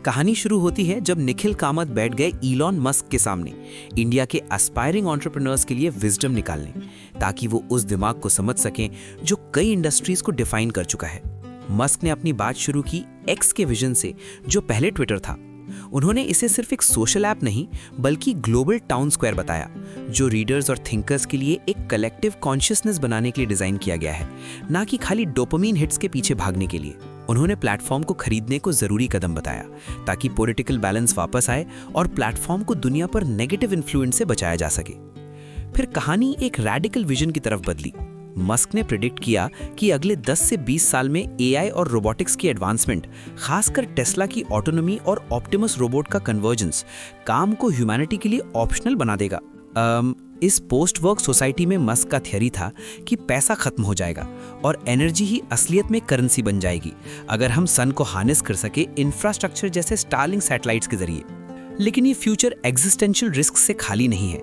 कहानी शुरू होती है जब निखिल कामत बैठ गए इलॉन मस्क के सामने इंडिया के एस्पायरिंग एंटरप्रेन्योर्स के लिए विजडम निकालने, ताकि वो उस दिमाग को समझ सकें जो कई इंडस्ट्रीज को डिफाइन कर चुका है। मस्क ने अपनी बात शुरू की एक्स के विजन से, जो पहले ट्विटर था। उन्होंने इसे सिर्फ एक सोशल ऐप नहीं बल्कि ग्लोबल टाउन स्क्वायर बताया, जो रीडर्स और थिंकर्स के लिए एक कलेक्टिव कॉन्शियसनेस बनाने के लिए डिजाइन किया गया है, ना कि खाली डोपामीन हिट्स के पीछे भागने के लिए। उन्होंने प्लेटफॉर्म को खरीदने को जरूरी कदम बताया, ताकि पॉलिटिकल बैलेंस वापस आए और प्लेटफॉर्म को दुनिया पर नेगेटिव इन्फ्लुएंस से बचाया जा सके। फिर कहानी एक रैडिकल विजन की तरफ बदली। मस्क ने प्रेडिक्ट किया कि अगले 10 से 20 साल में एआई और रोबोटिक्स की एडवांसमेंट, खासकर टेस्ला की ऑटोनॉमी और ऑप्टिमस रोबोट का कन्वर्जेंस, काम को ह्यूमैनिटी के लिए ऑप्शनल बना देगा। इस पोस्ट वर्क सोसाइटी में मस्क का थ्योरी था कि पैसा खत्म हो जाएगा और एनर्जी ही असलियत में करेंसी बन जाएगी, अगर हम सन को हार्नेस कर सके इंफ्रास्ट्रक्चर जैसे स्टारलिंक सैटेलाइट्स के जरिए। लेकिन ये फ्यूचर एग्जिस्टेंशियल रिस्क से खाली नहीं है।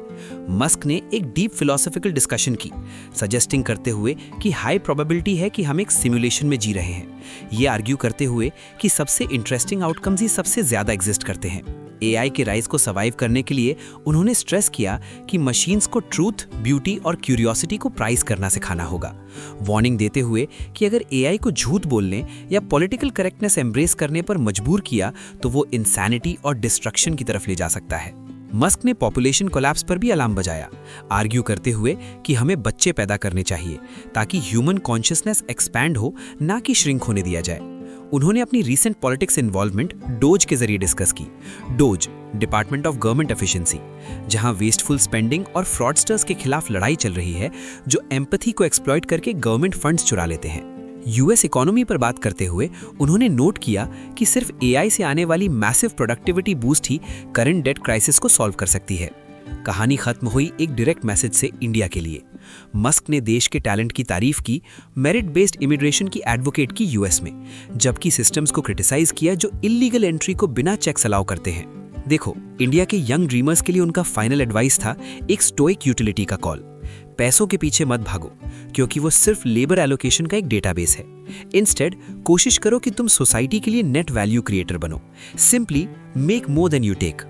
मस्क ने एक डीप फिलोसॉफिकल डिस्कशन की, सजेस्टिंग करते हुए कि हाई प्रोबेबिलिटी है कि हम एक सिमुलेशन में जी रहे हैं। ये आर्ग्यू करते हुए कि सबसे इंटरेस्टिंग आउटकम्स ही सबसे ज्यादा एग्जिस्ट करते हैं। एआई के राइज को सर्वाइव करने के लिए उन्होंने स्ट्रेस किया कि मशीन्स को ट्रूथ, ब्यूटी और क्यूरियोसिटी को प्राइस करना सिखाना होगा, वार्निंग देते हुए कि अगर एआई को झूठ बोलने या पॉलिटिकल करेक्टनेस एम्ब्रेस करने पर मजबूर किया तो वो इंसैनिटी और डिस्ट्रक्शन की तरफ ले जा सकता है। मस्क ने पॉपुलेशन कोलैप्स पर भी अलार्म बजाया, आर्ग्यू करते हुए कि हमें बच्चे पैदा करने चाहिए ताकि ह्यूमन कॉन्शियसनेस एक्सपैंड हो, ना कि श्रिंक होने दिया जाए। उन्होंने अपनी रीसेंट पॉलिटिक्स इन्वॉल्वमेंट डोज के जरिए डिस्कस की। Dose, department of government efficiency, जहां वेस्टफुल स्पेंडिंग और फ्रॉडस्टर्स के खिलाफ लड़ाई चल रही है, जो एम्पैथी को एक्सप्लॉइट करके गवर्नमेंट फंड्स चुरा लेते हैं। यूएस इकोनॉमी पर बात करते हुए उन्होंने नोट किया कि सिर्फ एआई से आने वाली मैसिव प्रोडक्टिविटी बूस्ट ही करंट डेट क्राइसिस को सॉल्व कर सकती है। कहानी खत्म हुई एक डायरेक्ट मैसेज से इंडिया के लिए। मस्क ने देश के टैलेंट की तारीफ की, मेरिट बेस्ड इमिग्रेशन की एडवोकेट की यूएस में, जबकि सिस्टम्स को क्रिटिसाइज किया जो इलीगल एंट्री को बिना चेक्स अलाउ करते हैं। देखो, इंडिया के यंग ड्रीमर्स के लिए उनका फाइनल एडवाइस था एक स्टोइक यूटिलिटी का कॉल। पैसों के पीछे मत भागो, क्योंकि वो सिर्फ लेबर एलोकेशन का एक डेटाबेस है। इंस्टेड कोशिश करो कि तुम सोसाइटी के लिए नेट वैल्यू क्रिएटर बनो। Simply make more than you take.